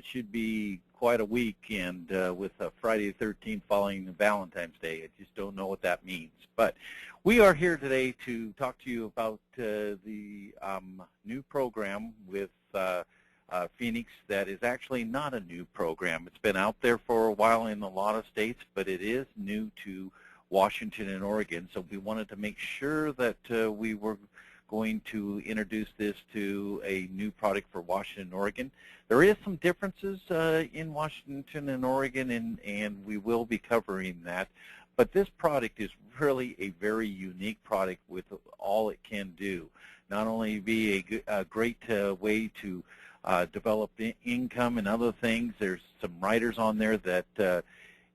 should be quite a week, and with Friday the 13th following Valentine's Day. I just don't know what that means. But we are here today to talk to you about the new program with Phoenix that is actually not a new program. It's been out there for a while in a lot of states, but it is new to Washington and Oregon. So we wanted to make sure that we were going to introduce this to a new product for Washington and Oregon. There is some differences in Washington and Oregon, and we will be covering that. But this product is really a very unique product with all it can do. Not only be a great way to develop income and other things. There's some writers on there that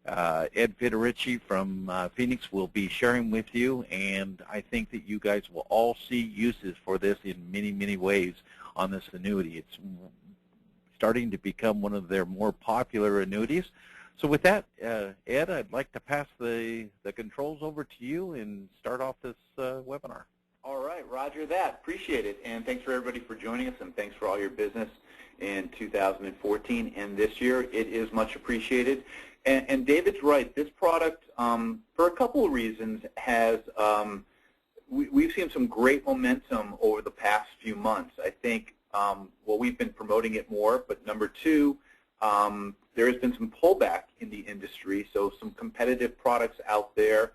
Ed Federici from Phoenix will be sharing with you, and I think that you guys will all see uses for this in many, many ways on this annuity. It's starting to become one of their more popular annuities. So with that, Ed, I'd like to pass the controls over to you and start off this webinar. All right, roger that. Appreciate it. And thanks for everybody for joining us, and thanks for all your business in 2014 and this year. It is much appreciated. And David's right. This product, for a couple of reasons, has we've seen some great momentum over the past few months. I think, well, we've been promoting it more, but number two, there has been some pullback in the industry, so some competitive products out there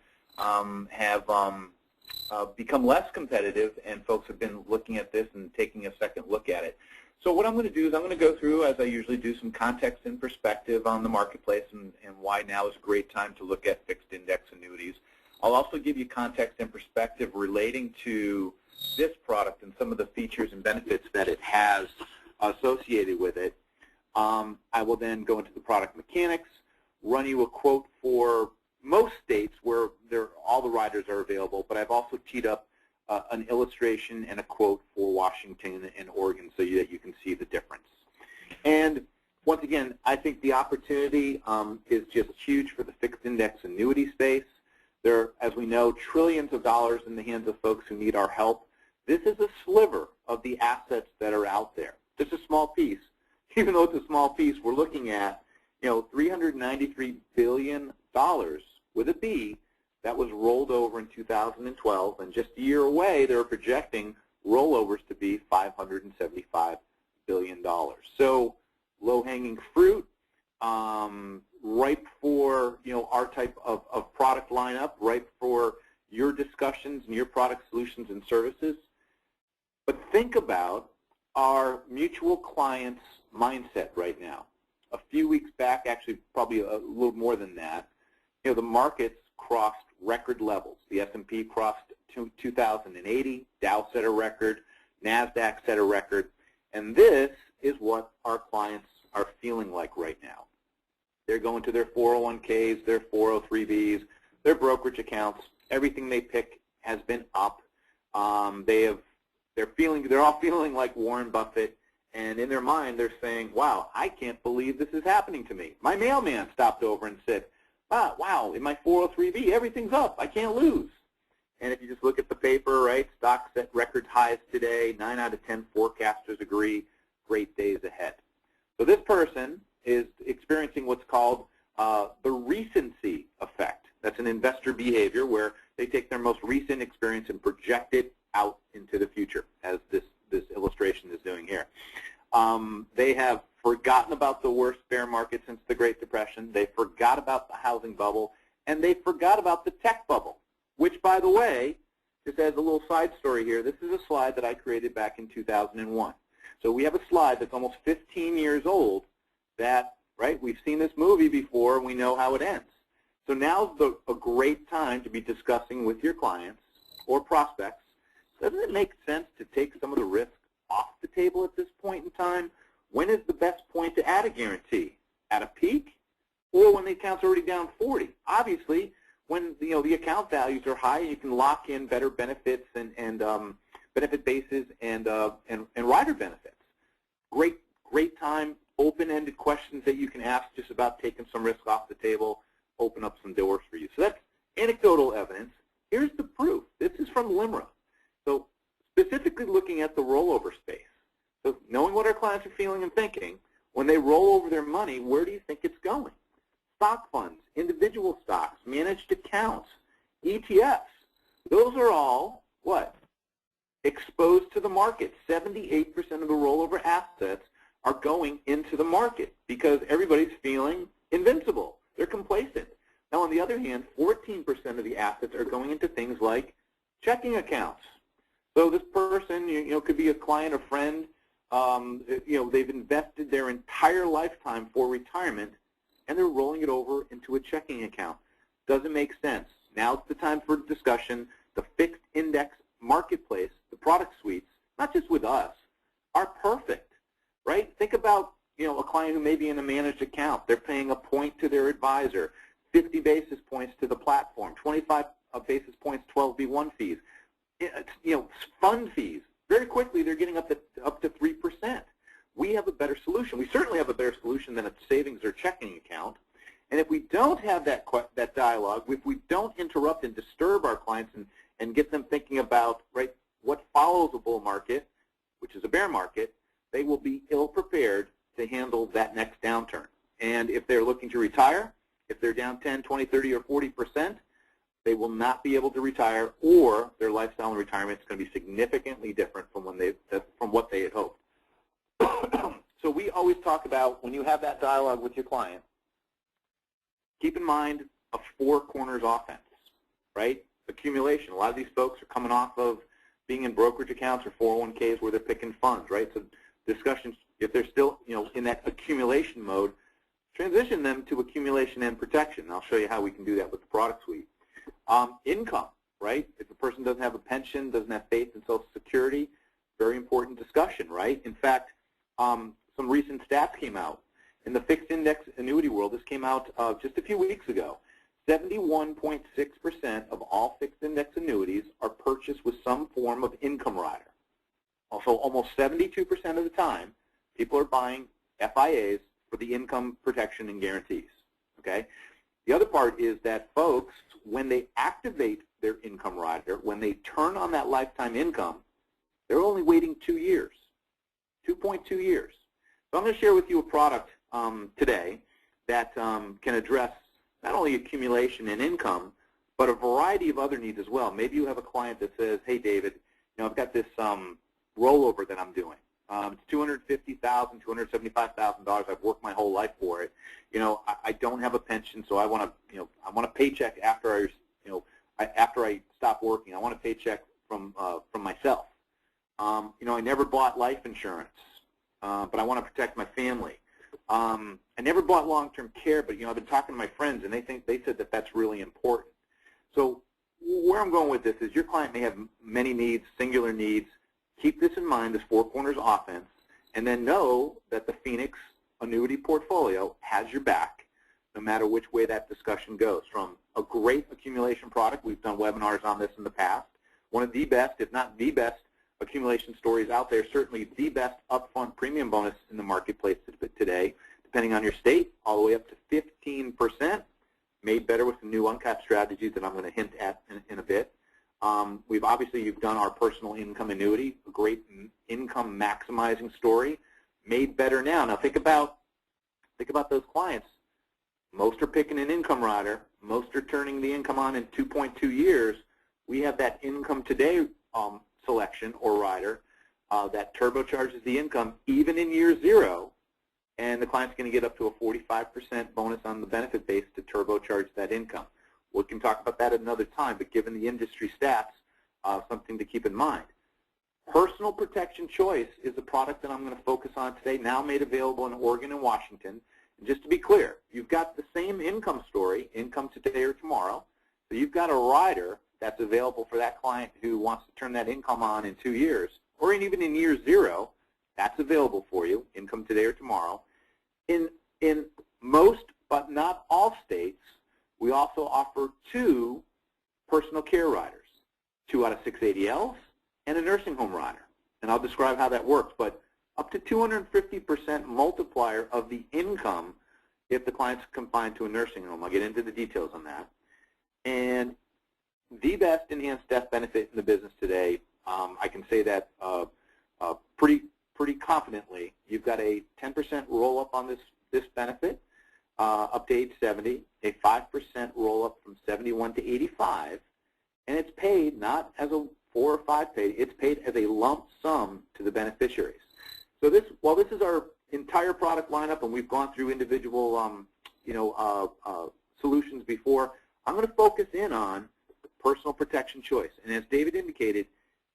have become less competitive, and folks have been looking at this and taking a second look at it. So what I'm going to do is I'm going to go through, as I usually do, some context and perspective on the marketplace and why now is a great time to look at fixed index annuities. I'll also give you context and perspective relating to this product and some of the features and benefits that it has associated with it. I will then go into the product mechanics, run you a quote for most states where all the riders are available, but I've also teed up an illustration and a quote for Washington and Oregon so that you can see the difference. And once again, I think the opportunity is just huge for the fixed index annuity space. There are, as we know, trillions of dollars in the hands of folks who need our help. This is a sliver of the assets that are out there. Just a small piece. Even though it's a small piece, we're looking at, $393 billion with a B that was rolled over in 2012, and just a year away, they're projecting rollovers to be $575 billion. So low-hanging fruit, ripe for our type of product lineup, ripe for your discussions and your product solutions and services. But think about our mutual clients' mindset right now. A few weeks back, actually probably a little more than that, the markets crossed record levels. The S&P crossed 2,080, Dow set a record, NASDAQ set a record, and this is what our clients are feeling like right now. They're going to their 401ks, their 403bs, their brokerage accounts. Everything they pick has been up. They're all feeling like Warren Buffett, and in their mind they're saying, wow, I can't believe this is happening to me. My mailman stopped over and said, wow, in my 403b, everything's up. I can't lose. And if you just look at the paper, right, stocks set record highs today. 9 out of 10 forecasters agree, great days ahead. So this person is experiencing what's called the recency effect. That's an investor behavior where they take their most recent experience and project it out into the future, as this illustration is doing here. They have forgotten about the worst bear market since the Great Depression. They forgot about the housing bubble, and they forgot about the tech bubble, which, by the way, just as a little side story here, this is a slide that I created back in 2001. So we have a slide that's almost 15 years old that, right, we've seen this movie before, and we know how it ends. So now's a great time to be discussing with your clients or prospects, doesn't it make sense to take some of the risk off the table at this point in time? When is the best point to add a guarantee? At a peak, or when the account's already down 40? Obviously, when the account values are high, you can lock in better benefits and benefit bases and rider benefits. Great time, open-ended questions that you can ask just about taking some risk off the table, open up some doors for you. So that's anecdotal evidence. Here's the proof. This is from LIMRA. So specifically looking at the rollover space. So knowing what our clients are feeling and thinking, When they roll over their money, where do you think it's going? Stock funds, individual stocks, managed accounts, ETFs. Those are all, what? Exposed to the market. 78% of the rollover assets are going into the market because everybody's feeling invincible. They're complacent. Now, on the other hand, 14% of the assets are going into things like checking accounts. So this person, could be a client, a friend. They've invested their entire lifetime for retirement, and they're rolling it over into a checking account. Doesn't make sense. Now's the time for discussion. The fixed index marketplace, the product suites, not just with us, are perfect, right? Think about, a client who may be in a managed account. They're paying a point to their advisor, 50 basis points to the platform, 25 basis points, 12B1 fees, fund fees. Very quickly, they're getting up to 3%. We have a better solution. We certainly have a better solution than a savings or checking account. And if we don't have that dialogue, if we don't interrupt and disturb our clients and get them thinking about, right, what follows a bull market, which is a bear market, they will be ill-prepared to handle that next downturn. And if they're looking to retire, if they're down 10, 20, 30, or 40%, they will not be able to retire, or their lifestyle in retirement is going to be significantly different from what they had hoped. So we always talk about, when you have that dialogue with your client, keep in mind a four corners offense, right? Accumulation. A lot of these folks are coming off of being in brokerage accounts or 401ks where they're picking funds, right? So discussions, if they're still, in that accumulation mode, transition them to accumulation and protection. And I'll show you how we can do that with the product suite. Income, right? If a person doesn't have a pension, doesn't have faith in Social Security, very important discussion, right? In fact, some recent stats came out. In the fixed index annuity world, this came out just a few weeks ago. 71.6% of all fixed index annuities are purchased with some form of income rider. Also, almost 72% of the time, people are buying FIAs for the income protection and guarantees, okay? The other part is that folks, when they activate their income rider, when they turn on that lifetime income, they're only waiting 2 years, 2.2 years. So I'm going to share with you a product today that can address not only accumulation and income, but a variety of other needs as well. Maybe you have a client that says, hey, David, I've got this rollover that I'm doing. It's $250,000, $275,000. I've worked my whole life for it. I don't have a pension, so I want a paycheck after I stop working. I want a paycheck from myself. I never bought life insurance, but I want to protect my family. I never bought long-term care, but I've been talking to my friends, and they said that that's really important. So where I'm going with this is your client may have many needs, singular needs. Keep this in mind, this four corners offense, and then know that the Phoenix annuity portfolio has your back no matter which way that discussion goes. From a great accumulation product, we've done webinars on this in the past, one of the best, if not the best, accumulation stories out there, certainly the best upfront premium bonus in the marketplace today, depending on your state, all the way up to 15%, made better with some new uncapped strategies that I'm going to hint at in a bit. You've done our personal income annuity, a great income maximizing story, made better now. Now think about those clients. Most are picking an income rider. Most are turning the income on in 2.2 years. We have that income today selection or rider that turbocharges the income even in year 0, and the client's going to get up to a 45% bonus on the benefit base to turbocharge that income. We can talk about that at another time, but given the industry stats, something to keep in mind. Personal Protection Choice is a product that I'm going to focus on today, now made available in Oregon and Washington. And just to be clear, you've got the same income story, income today or tomorrow, so you've got a rider that's available for that client who wants to turn that income on in 2 years, or even in year 0, that's available for you, income today or tomorrow. In most, but not all states, we also offer 2 personal care riders, 2 out of 6 ADLs, and a nursing home rider. And I'll describe how that works, but up to 250% multiplier of the income if the client's confined to a nursing home. I'll get into the details on that. And the best enhanced death benefit in the business today, I can say that pretty confidently. you've got a 10% roll-up on this benefit up to age 70, a 5% roll-up from 71 to 85, and it's paid not as a 4 or 5 paid, it's paid as a lump sum to the beneficiaries. So while this is our entire product lineup, and we've gone through individual solutions before, I'm going to focus in on personal protection choice. And as David indicated,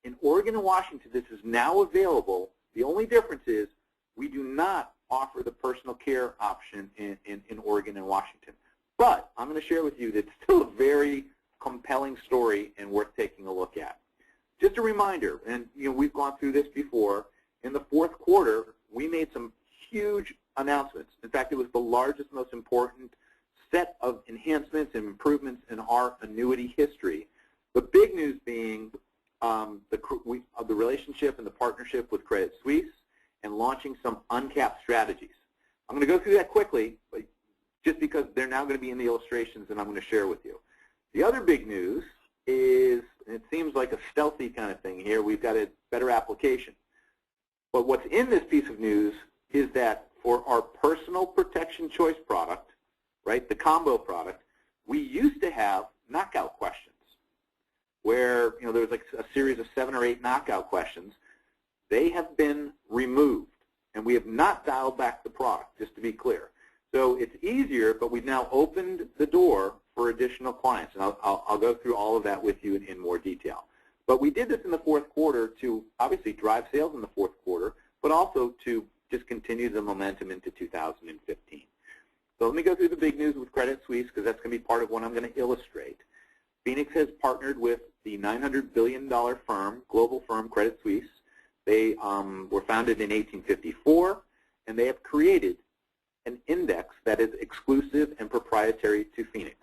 in Oregon and Washington, this is now available. The only difference is we do not offer the personal care option in Oregon and Washington. But I'm going to share with you that it's still a very compelling story and worth taking a look at. Just a reminder, and we've gone through this before, in the fourth quarter, we made some huge announcements. In fact, it was the largest, most important set of enhancements and improvements in our annuity history. The big news being the relationship and the partnership with Credit Suisse and launching some uncapped strategies. I'm going to go through that quickly, but just because they're now going to be in the illustrations and I'm going to share with you. The other big news is, and it seems like a stealthy kind of thing here, we've got a better application. But what's in this piece of news is that for our personal protection choice product, right, the combo product, we used to have knockout questions where there was like a series of 7 or 8 knockout questions. They have been removed, and we have not dialed back the product, just to be clear. So it's easier, but we've now opened the door for additional clients, and I'll go through all of that with you in more detail. But we did this in the fourth quarter to obviously drive sales in the fourth quarter, but also to just continue the momentum into 2015. So let me go through the big news with Credit Suisse, because that's going to be part of what I'm going to illustrate. Phoenix has partnered with the $900 billion firm, global firm, Credit Suisse. They were founded in 1854, and they have created an index that is exclusive and proprietary to Phoenix.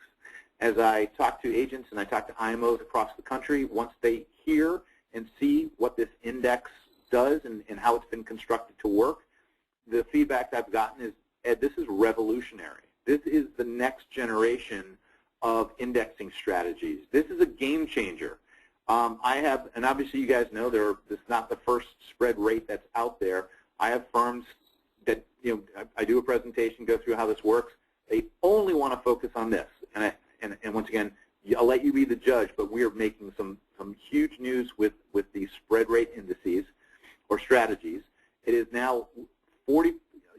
As I talk to agents and I talk to IMOs across the country, once they hear and see what this index does and how it's been constructed to work, the feedback I've gotten is, Ed, this is revolutionary. This is the next generation of indexing strategies. This is a game changer. I have, and obviously you guys know this is not the first spread rate that's out there. I have firms that, I do a presentation, go through how this works. They only want to focus on this. And once again, I'll let you be the judge, but we are making some huge news with the spread rate indices or strategies. It is now 40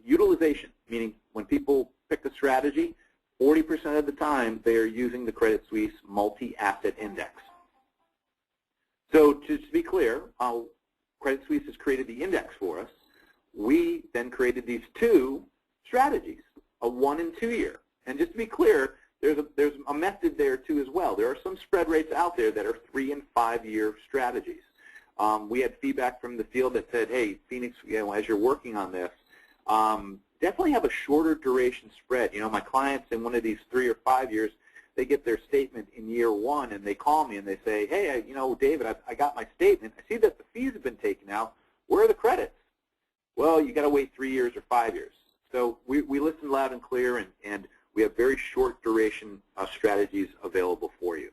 utilization, meaning when people pick a strategy, 40% of the time they are using the Credit Suisse multi-asset index. So to be clear, Credit Suisse has created the index for us. We then created these 2 strategies, a 1- and 2-year. And just to be clear, there's a method there too as well. There are some spread rates out there that are 3- and 5-year strategies. We had feedback from the field that said, hey, Phoenix, as you're working on this, definitely have a shorter duration spread. My clients in one of these 3 or 5 years, they get their statement in year 1 and they call me and they say, hey, David, I got my statement. I see that the fees have been taken out. Where are the credits? Well, you got to wait 3 years or 5 years. So we listen loud and clear, and we have very short duration strategies available for you.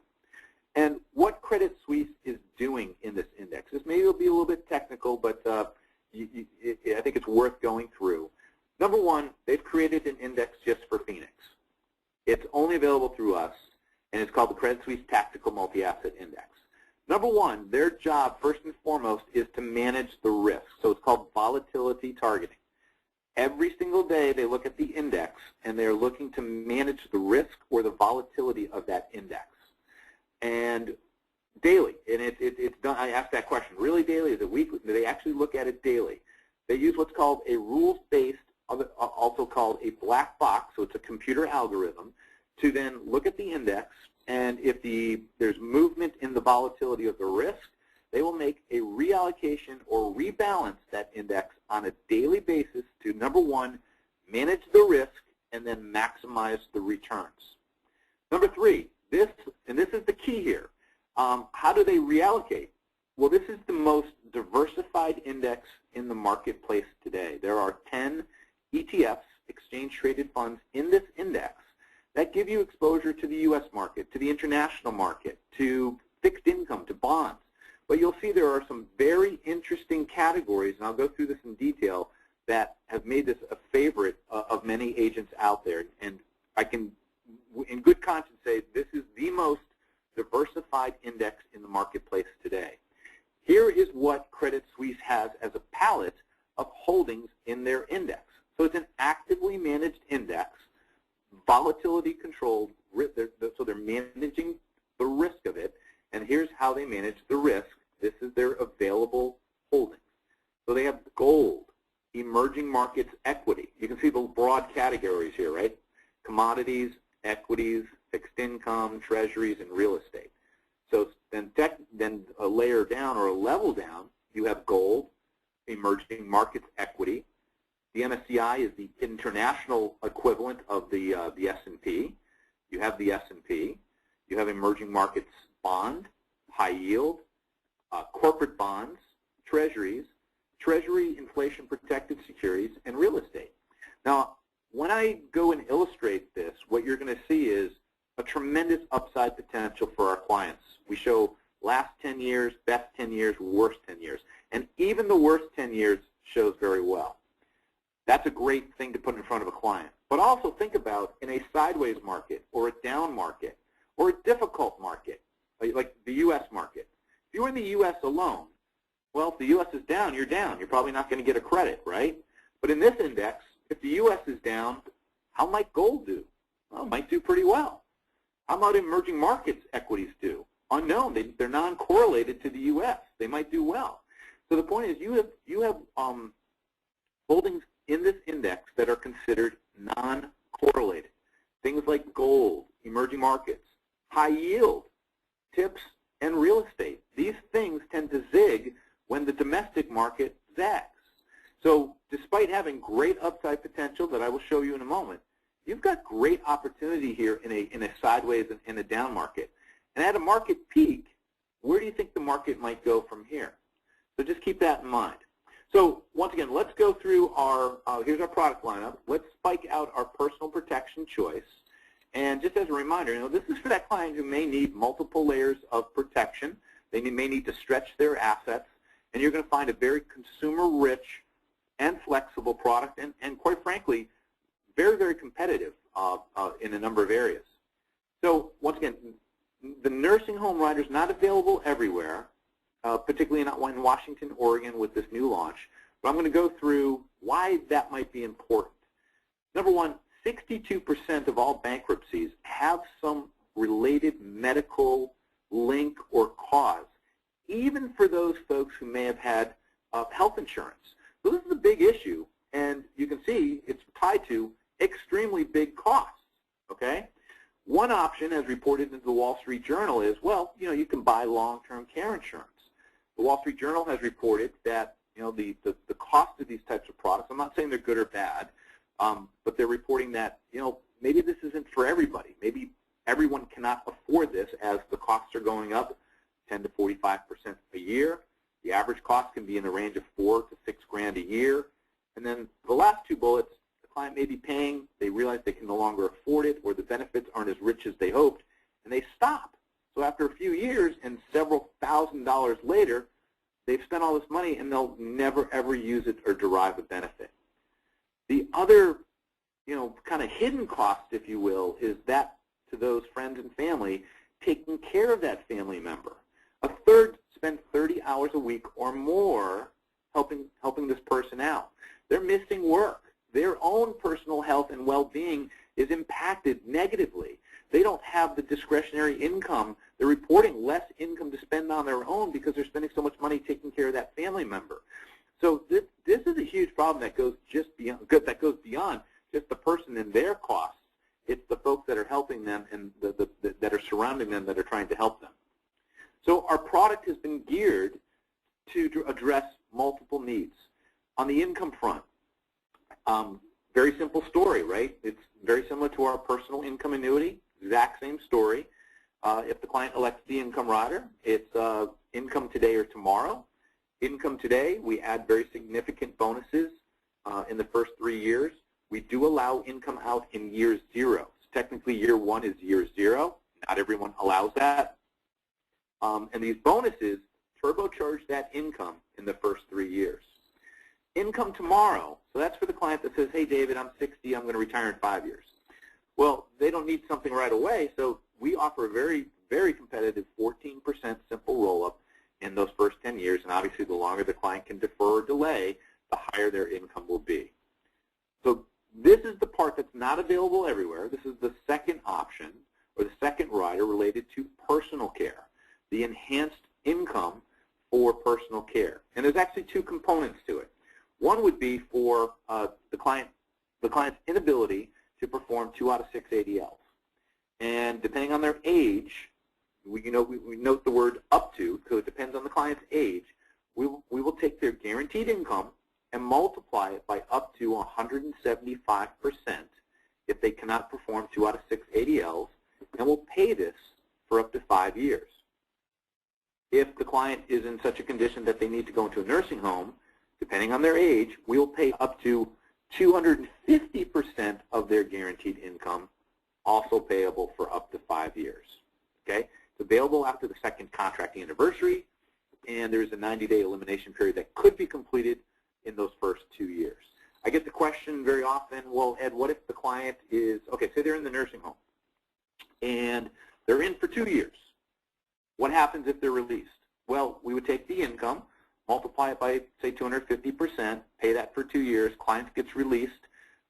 And what Credit Suisse is doing in this index, this maybe will be a little bit technical, but I think it's worth going through. Number 1, they've created an index just for Phoenix. It's only available through us, and it's called the Credit Suisse Tactical Multi-Asset Index. Number 1, their job, first and foremost, is to manage the risk. So it's called volatility targeting. Every single day they look at the index, and they're looking to manage the risk or the volatility of that index. And daily, and it's done. I asked that question, really daily? Is it weekly? Do they actually look at it daily? They use what's called a rules-based, also called a black box, so it's a computer algorithm, to then look at the index, and if there's movement in the volatility of the risk, they will make a reallocation or rebalance that index on a daily basis to, number 1, manage the risk and then maximize the returns. Number 3, this is the key here. How do they reallocate? Well, this is the most diversified index in the marketplace today. There are 10 ETFs, exchange-traded funds, in this index that give you exposure to the U.S. market, to the international market, to fixed income, to bonds. But you'll see there are some very interesting categories, and I'll go through this in detail, that have made this a favorite of many agents out there. And I can, in good conscience, say this is the most diversified index in the marketplace today. Here is what Credit Suisse has as a palette of holdings in their index. So it's an actively managed index, volatility controlled, so they're managing the risk of it, and here's how they manage the risk. This is their available holdings. So they have gold, emerging markets equity. You can see the broad categories here, right? Commodities, equities, fixed income, treasuries, and real estate. So then a layer down or a level down, you have gold, emerging markets equity. The MSCI is the international equivalent of the S&P. You have the S&P. You have emerging markets bond, high yield, corporate bonds, treasuries, treasury inflation protected securities, and real estate. Now, when I go and illustrate this, what you're going to see is a tremendous upside potential for our clients. We show last 10 years, best 10 years, worst 10 years. And even the worst 10 years shows very well. That's a great thing to put in front of a client. But also think about in a sideways market or a down market or a difficult market, like the U.S. market. If you're in the U.S. alone, well, if the U.S. is down, you're down. You're probably not going to get a credit, right? But in this index, if the U.S. is down, how might gold do? Well, it might do pretty well. How about emerging markets equities do? Unknown. They're non-correlated to the U.S. They might do well. So the point is you have holdings in this index that are considered non-correlated. Things like gold, emerging markets, high yield, tips, and real estate. These things tend to zig when the domestic market zags. So despite having great upside potential that I will show you in a moment, you've got great opportunity here in a sideways and in a down market. And at a market peak, where do you think the market might go from here? So just keep that in mind. So once again, let's go through our, here's our product lineup. Let's spike out our personal protection choice. And just as a reminder, this is for that client who may need multiple layers of protection. They may need to stretch their assets. And you're going to find a very consumer-rich and flexible product, and quite frankly, very, very competitive in a number of areas. So once again, the nursing home rider is not available everywhere, particularly in Washington, Oregon with this new launch. But I'm going to go through why that might be important. Number one, 62% of all bankruptcies have some related medical link or cause, even for those folks who may have had health insurance. So this is a big issue, and you can see it's tied to extremely big costs, okay? One option, as reported in the Wall Street Journal, is, well, you can buy long-term care insurance. The Wall Street Journal has reported that, the cost of these types of products, I'm not saying they're good or bad, but they're reporting that, maybe this isn't for everybody. Maybe everyone cannot afford this as the costs are going up 10 to 45% a year. The average cost can be in the range of $4 to $6 grand a year. And then the last two bullets, the client may be paying, they realize they can no longer afford it, or the benefits aren't as rich as they hoped, and they stop. So after a few years and several $1,000s later, they've spent all this money and they'll never ever use it or derive a benefit. The other, kind of hidden cost, if you will, is that to those friends and family taking care of that family member. A third spend 30 hours a week or more helping this person out. They're missing work. Their own personal health and well-being is impacted negatively. They don't have the discretionary income. They're reporting less income to spend on their own because they're spending so much money taking care of that family member. So this is a huge problem that goes beyond just the person and their costs. It's the folks that are helping them and that are surrounding them that are trying to help them. So our product has been geared to address multiple needs. On the income front, very simple story, right? It's very similar to our personal income annuity, exact same story. If the client elects the income rider, it's income today or tomorrow. Income today, we add very significant bonuses in the first 3 years. We do allow income out in year 0. So technically, year 1 is year 0. Not everyone allows that. And these bonuses turbocharge that income in the first 3 years. Income tomorrow, so that's for the client that says, hey, David, I'm 60, I'm going to retire in 5 years. Well, they don't need something right away, so we offer a very, very competitive 14% simple roll-up in those first 10 years, and obviously the longer the client can defer or delay, the higher their income will be. So this is the part that's not available everywhere. This is the second option, or the second rider related to personal care, the enhanced income for personal care. And there's actually two components to it. One would be for the client's inability to perform 2 out of 6 ADLs. And depending on their age, we note the word up to, because it depends on the client's age, we will take their guaranteed income and multiply it by up to 175% if they cannot perform 2 out of 6 ADLs, and we'll pay this for up to 5 years. If the client is in such a condition that they need to go into a nursing home, depending on their age, we will pay up to 250% of their guaranteed income, also payable for up to 5 years. Okay? It's available after the second contract anniversary, and there's a 90-day elimination period that could be completed in those first 2 years. I get the question very often, well, Ed, what if the client is, okay, say they're in the nursing home, and they're in for 2 years. What happens if they're released? Well, we would take the income, multiply it by, say, 250%, pay that for 2 years, client gets released,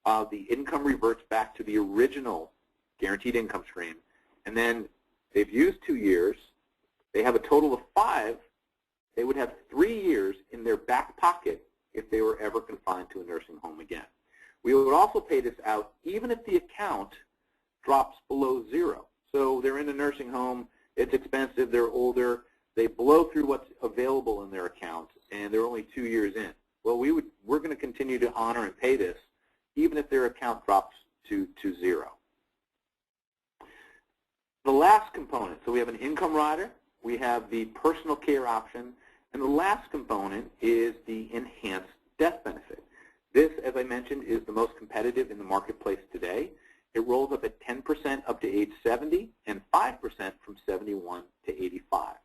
the income reverts back to the original guaranteed income stream, and then they've used 2 years, they have a total of 5, they would have 3 years in their back pocket if they were ever confined to a nursing home again. We would also pay this out even if the account drops below 0. So they're in a nursing home, it's expensive, they're older, they blow through what's available in their account, and they're only 2 years in. Well, we're going to continue to honor and pay this even if their account drops to 0. The last component, so we have an income rider, we have the personal care option, and the last component is the enhanced death benefit. This, as I mentioned, is the most competitive in the marketplace today. It rolls up at 10% up to age 70 and 5% from 71 to 85.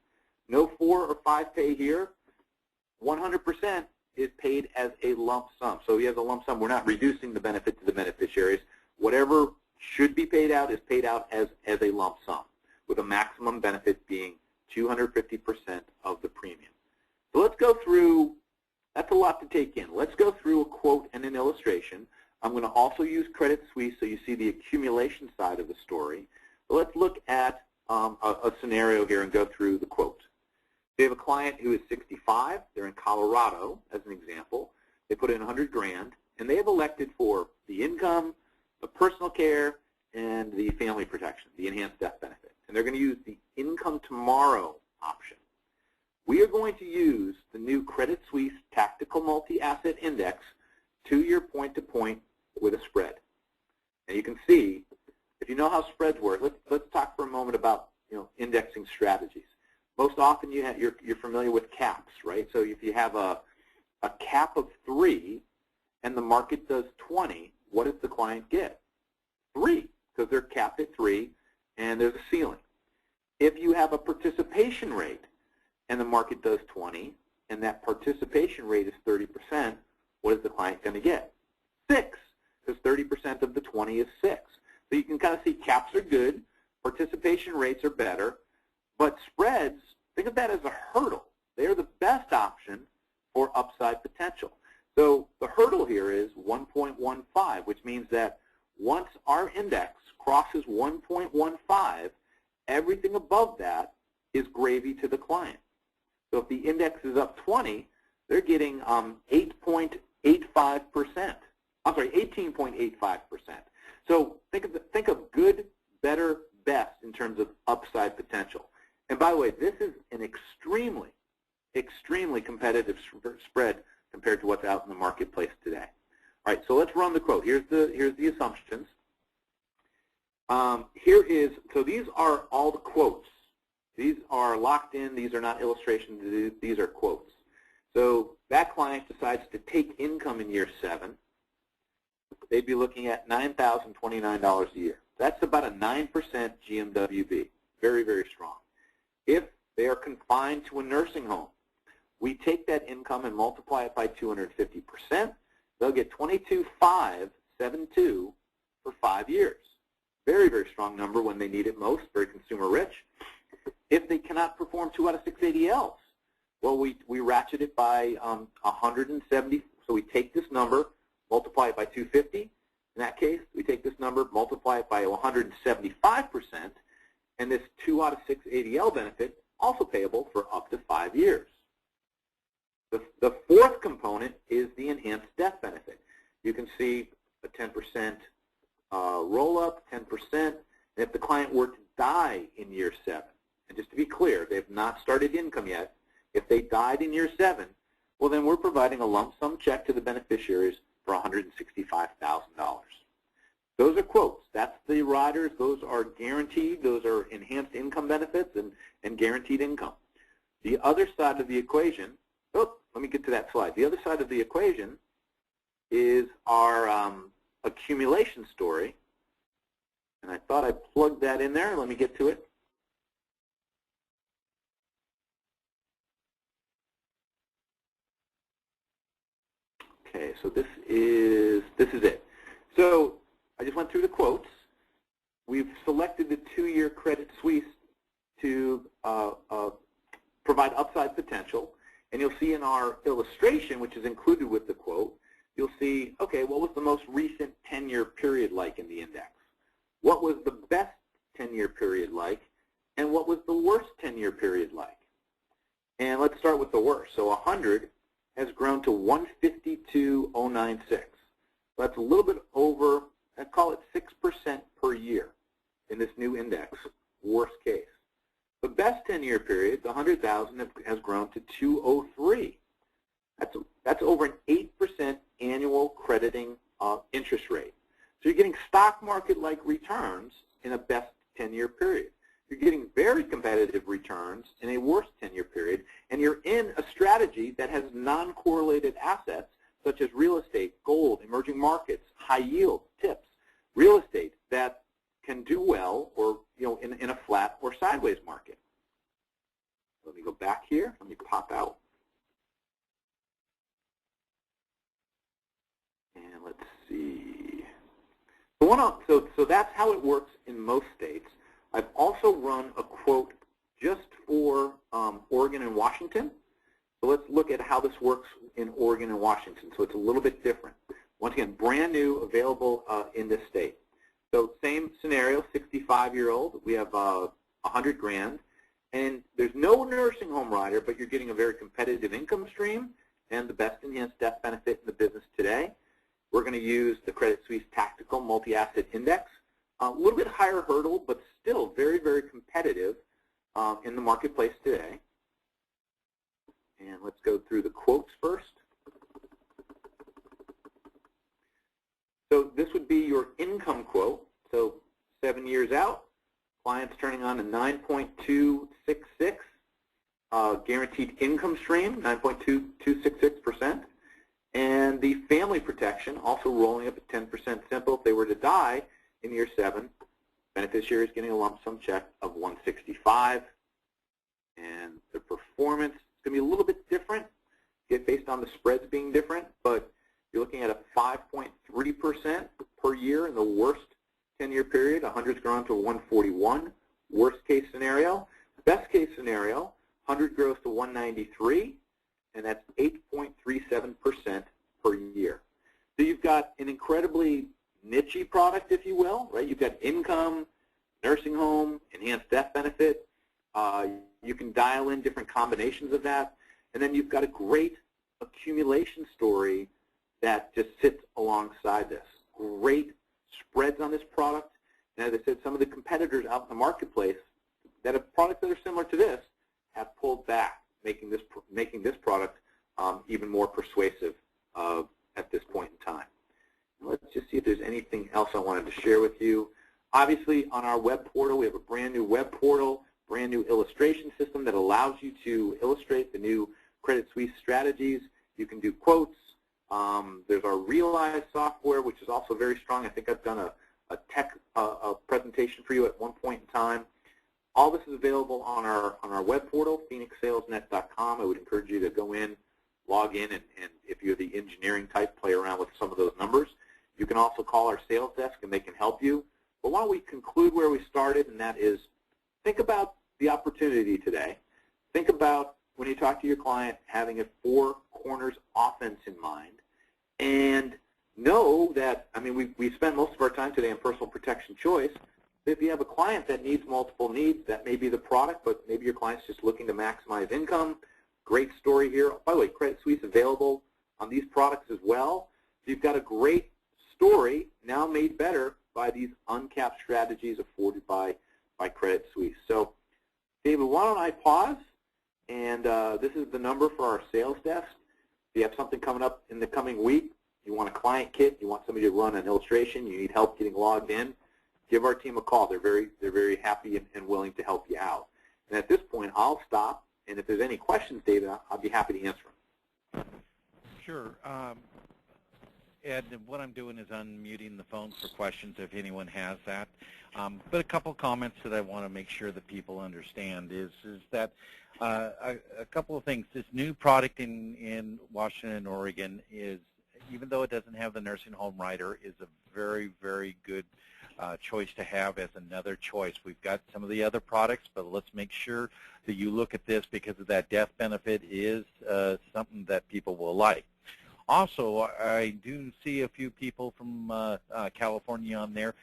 No 4 or 5 pay here. 100% is paid as a lump sum. So he has a lump sum. We're not reducing the benefit to the beneficiaries. Whatever should be paid out is paid out as a lump sum, with a maximum benefit being 250% of the premium. So let's go through, that's a lot to take in. Let's go through a quote and an illustration. I'm going to also use Credit Suisse so you see the accumulation side of the story. But let's look at a scenario here and go through the quote. We have a client who is 65. They're in Colorado, as an example. They put in 100 grand, and they have elected for the income, the personal care, and the family protection, the enhanced death benefit. And they're going to use the income tomorrow option. We are going to use the new Credit Suisse Tactical Multi-Asset Index 2-year point-to-point with a spread. And you can see, if you know how spreads work, let's talk for a moment about indexing strategies. Most often you're familiar with caps, right? So if you have a cap of 3 and the market does 20, what does the client get? 3, because they're capped at 3 and there's a ceiling. If you have a participation rate and the market does 20 and that participation rate is 30%, what is the client going to get? 6, because 30% of the 20 is 6. So you can kind of see caps are good, participation rates are better, but spreads, think of that as a hurdle. They are the best option for upside potential. So the hurdle here is 1.15, which means that once our index crosses 1.15, everything above that is gravy to the client. So if the index is up 20, they're getting 18.85%. So think of good, better, best in terms of upside potential. And by the way, this is an extremely, extremely competitive spread compared to what's out in the marketplace today. All right, so let's run the quote. Here's the assumptions. So these are all the quotes. These are locked in. These are not illustrations. These are quotes. So that client decides to take income in year 7. They'd be looking at $9,029 a year. That's about a 9% GMWB. Very, very strong. If they are confined to a nursing home, We take that income and multiply it by 250%. They'll get 22,572 for 5 years. Very, very strong number when they need it most, very consumer rich. If they cannot perform 2 out of 6 ADLs, well, we ratchet it by 170. So we take this number, multiply it by 250. In that case, we take this number, multiply it by 175%, and this 2 out of 6 ADL benefit also payable for up to 5 years. The fourth component is the enhanced death benefit. You can see a 10% roll-up, 10%, and if the client were to die in year 7, and just to be clear, they have not started income yet, if they died in year 7, well then we're providing a lump sum check to the beneficiaries for $165,000. Those are quotes. That's the riders. Those are guaranteed. Those are enhanced income benefits and guaranteed income. The other side of the equation, let me get to that slide. The other side of the equation is our accumulation story. And I thought I plugged that in there. Let me get to it. Okay, so this is it. So I just went through the quotes. We've selected the 2-year Credit Suisse to provide upside potential. And you'll see in our illustration, which is included with the quote, you'll see, okay, what was the most recent 10-year period like in the index? What was the best 10-year period like? And what was the worst 10-year period like? And let's start with the worst. So 100 has grown to 152.096. That's a little bit over, I'd call it 6% per year in this new index, worst case. The best 10-year period, the 100,000, has grown to 203. That's over an 8% annual crediting interest rate. So you're getting stock market-like returns in a best 10-year period. You're getting very competitive returns in a worst 10-year period, and you're in a strategy that has non-correlated assets such as real estate, gold, emerging markets, high yield, tips, real estate that can do well or in a flat or sideways market. Let me go back here. Let me pop out. And let's see. So that's how it works in most states. I've also run a quote just for Oregon and Washington. So let's look at how this works in Oregon and Washington. So it's a little bit different. Once again, brand new, available in this state. So same scenario, 65-year-old. We have 100 grand. And there's no nursing home rider, but you're getting a very competitive income stream and the best enhanced death benefit in the business today. We're going to use the Credit Suisse Tactical Multi-Asset Index. A little bit higher hurdle, but still very, very competitive in the marketplace today. And let's go through the quotes first. So this would be your income quote. So 7 years out, client's turning on a 9.266 guaranteed income stream, 9.2266%. And the family protection also rolling up at 10% simple. If they were to die in year 7, beneficiary is getting a lump sum check of $165. And the performance is going to be a little bit different based on the spreads being different, but you're looking at a 5.3% per year in the worst 10-year period. 100's grown to 141, worst case scenario. Best case scenario, 100 grows to 193, and that's 8.37% per year. So you've got an incredibly niche-y product, if you will, right? You've got income, nursing home, enhanced death benefit. You can dial in different combinations of that. And then you've got a great accumulation story that just sits alongside this. Great spreads on this product. And as I said, some of the competitors out in the marketplace that have products that are similar to this have pulled back, making this product even more persuasive at this point in time. Let's just see if there's anything else I wanted to share with you. Obviously, on our web portal, we have a brand new web portal, brand new illustration system that allows you to illustrate the new Credit Suisse strategies. You can do quotes. There's our Realize software, which is also very strong. I think I've done a tech presentation for you at one point in time. All this is available on our web portal, phoenixsalesnet.com. I would encourage you to go in, log in, and if you're the engineering type, play around with some of those numbers. You can also call our sales desk, and they can help you. But why don't we conclude where we started, and that is think about the opportunity today. Think about when you talk to your client having a four corners offense in mind, and know that, I mean, we spent most of our time today on personal protection choice. If you have a client that needs multiple needs, that may be the product, but maybe your client's just looking to maximize income. Great story here. By the way, Credit Suisse available on these products as well. So you've got a great story now made better by these uncapped strategies afforded by Credit Suisse. So, David, why don't I pause? And this is the number for our sales desk. If you have something coming up in the coming week, you want a client kit, you want somebody to run an illustration, you need help getting logged in, give our team a call. They're very happy and willing to help you out. And at this point, I'll stop. And if there's any questions, David, I'll be happy to answer them. Sure. Ed, what I'm doing is unmuting the phone for questions if anyone has that. But a couple comments that I want to make sure that people understand is that a couple of things. This new product in Washington and Oregon is, even though it doesn't have the nursing home rider, is a very, very good choice to have as another choice. We've got some of the other products, but let's make sure that you look at this because of that death benefit is something that people will like. Also, I do see a few people from California on there.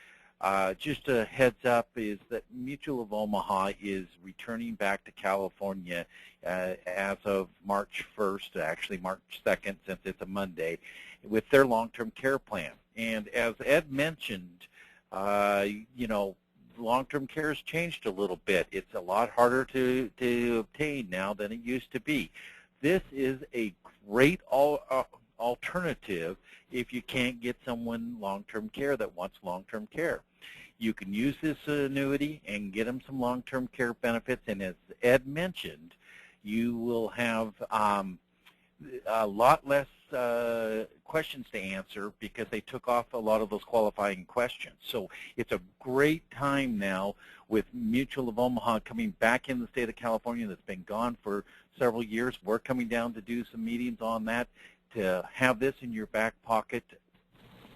Just a heads up is that Mutual of Omaha is returning back to California as of March 1st, actually March 2nd, since it's a Monday, with their long-term care plan. And as Ed mentioned, you know, long-term care has changed a little bit. It's a lot harder to obtain now than it used to be. This is a great alternative if you can't get someone long-term care that wants long-term care. You can use this annuity and get them some long-term care benefits, and as Ed mentioned, you will have a lot less questions to answer because they took off a lot of those qualifying questions. So it's a great time now with Mutual of Omaha coming back in the state of California that's been gone for several years. We're coming down to do some meetings on that, to have this in your back pocket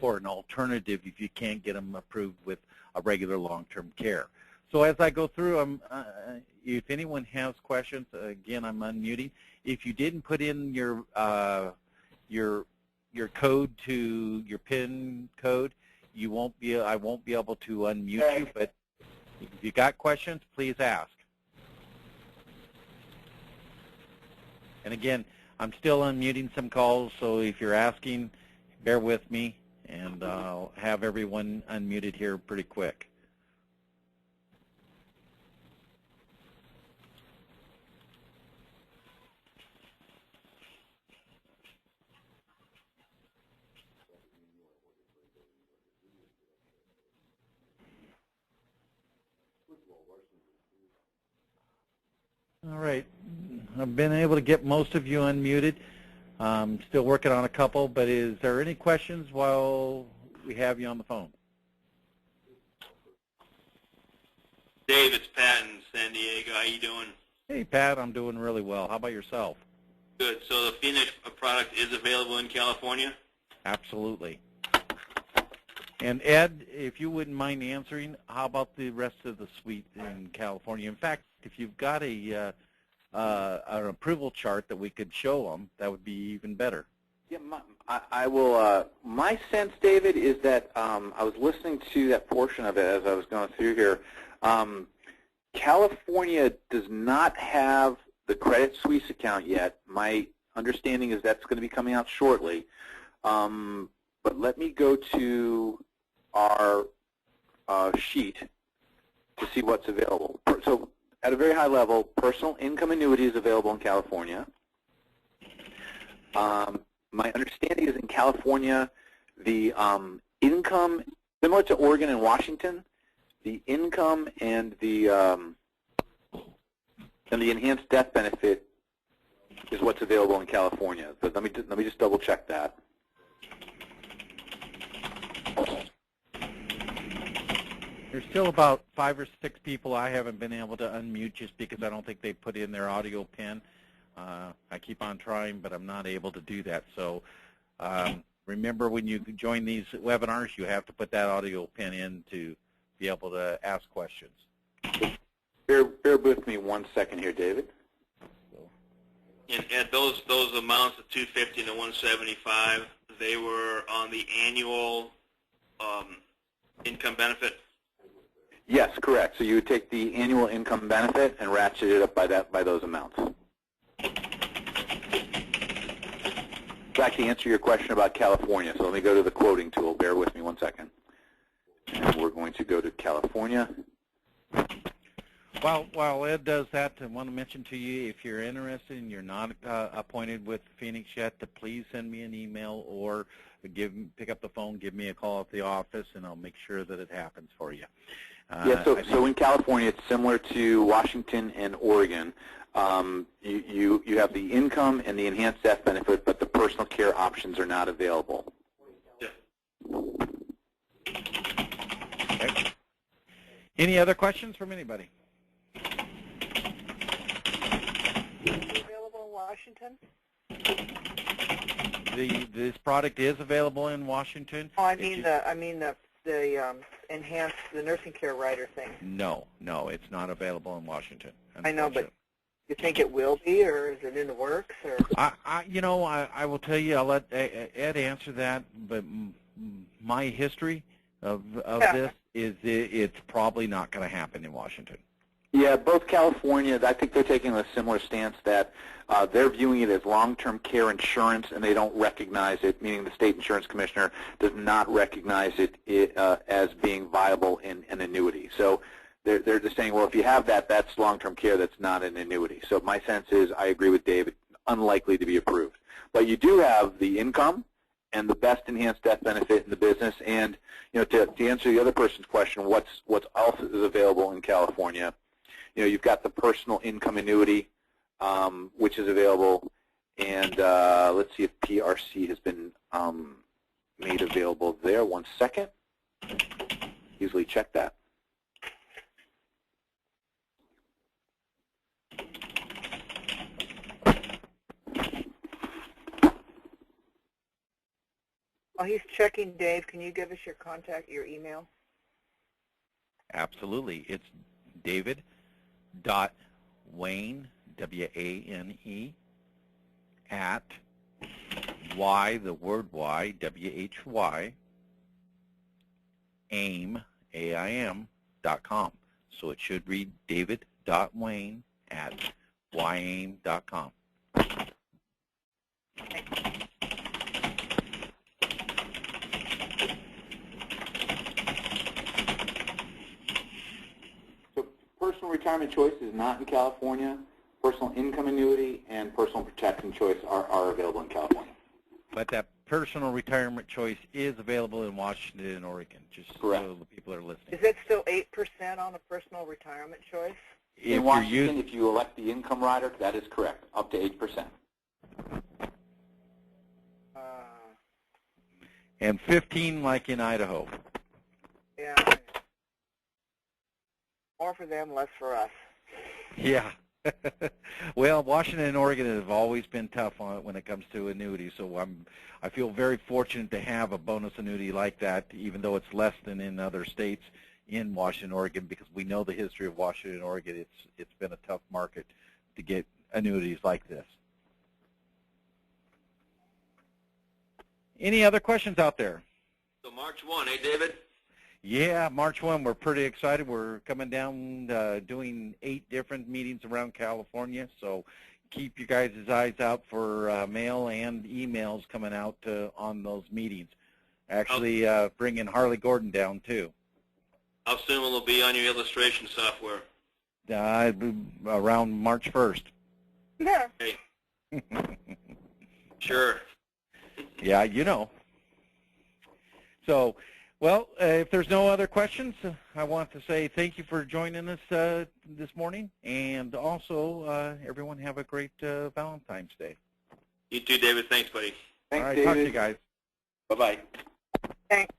for an alternative if you can't get them approved with a regular long-term care. So as I go through, if anyone has questions, again, I'm unmuting. If you didn't put in your code to your PIN code, I won't be able to unmute you. But if you got questions, please ask. And again, I'm still unmuting some calls, so if you're asking, bear with me, and I'll have everyone unmuted here pretty quick. All right, I've been able to get most of you unmuted. Still working on a couple, but is there any questions while we have you on the phone? Dave, it's Pat in San Diego. How you doing? Hey, Pat, I'm doing really well. How about yourself? Good. So the Phoenix product is available in California? Absolutely. And Ed, if you wouldn't mind answering, how about the rest of the suite in California? In fact, if you've got an approval chart that we could show them, that would be even better. Yeah, I will. My sense, David, is that I was listening to that portion of it as I was going through here. California does not have the Credit Suisse account yet. My understanding is that's going to be coming out shortly. But let me go to our sheet to see what's available. So at a very high level, personal income annuity is available in California. My understanding is in California, the income, similar to Oregon and Washington, the income and the enhanced death benefit is what's available in California. But let me just double check that. There's still about 5 or 6 people I haven't been able to unmute just because I don't think they put in their audio pin. I keep on trying, but I'm not able to do that. So remember, when you join these webinars, you have to put that audio pin in to be able to ask questions. Bear with me 1 second here, David. And those amounts, the 250 and the 175, they were on the annual income benefit? Yes, correct. So you would take the annual income benefit and ratchet it up by those amounts. Back to answer your question about California. So let me go to the quoting tool. Bear with me 1 second. And we're going to go to California. While Ed does that, I want to mention to you, if you're interested and you're not appointed with Phoenix yet, to please send me an email or pick up the phone, give me a call at the office, and I'll make sure that it happens for you. Yeah, so in California, it's similar to Washington and Oregon. You have the income and the enhanced death benefit, but the personal care options are not available. Yeah. Okay. Any other questions from anybody? Available in Washington? This product is available in Washington. Oh, I mean the enhanced, the nursing care rider thing. No, it's not available in Washington. I know, but you think it will be, or is it in the works, or? I will tell you. I'll let Ed answer that. But my history of this is it's probably not going to happen in Washington. Yeah, both California, I think they're taking a similar stance that they're viewing it as long-term care insurance, and they don't recognize it, meaning the state insurance commissioner does not recognize it as being viable in an annuity. So they're just saying, well, if you have that, that's long-term care, that's not an annuity. So my sense is, I agree with David, unlikely to be approved. But you do have the income and the best enhanced death benefit in the business. And to answer the other person's question, what's else is available in California? You've got the personal income annuity, which is available, and let's see if PRC has been made available there. 1 second. Usually check that. While he's checking, Dave, can you give us your email? Absolutely. It's David.Wayne, W-A-N-E, at Y, the word Y, W-H-Y, AIM, A-I-M.com. So it should read David.Wayne at YAIM.com. Personal retirement choice is not in California. Personal income annuity and personal protection choice are available in California. But that personal retirement choice is available in Washington and Oregon, just Correct. So the people are listening. Is it still 8% on a personal retirement choice? In Washington, if you elect the income rider, that is correct, up to 8%. And 15 like in Idaho. Yeah. More for them, less for us. Yeah. Well, Washington and Oregon have always been tough on it when it comes to annuities, so I feel very fortunate to have a bonus annuity like that, even though it's less than in other states in Washington and Oregon, because we know the history of Washington and Oregon. It's been a tough market to get annuities like this. Any other questions out there? So March 1, David? Yeah, March 1, we're pretty excited. We're coming down doing 8 different meetings around California, so keep your guys' eyes out for mail and emails coming out on those meetings. Actually, bringing Harley Gordon down, too. How soon will it be on your illustration software? Around March 1st. Yeah. Hey. Sure. Yeah, you know. So, well, if there's no other questions, I want to say thank you for joining us this morning, and also everyone have a great Valentine's Day. You too, David. Thanks, buddy. Thanks, All right, David. talk to you guys. Bye-bye. Thanks.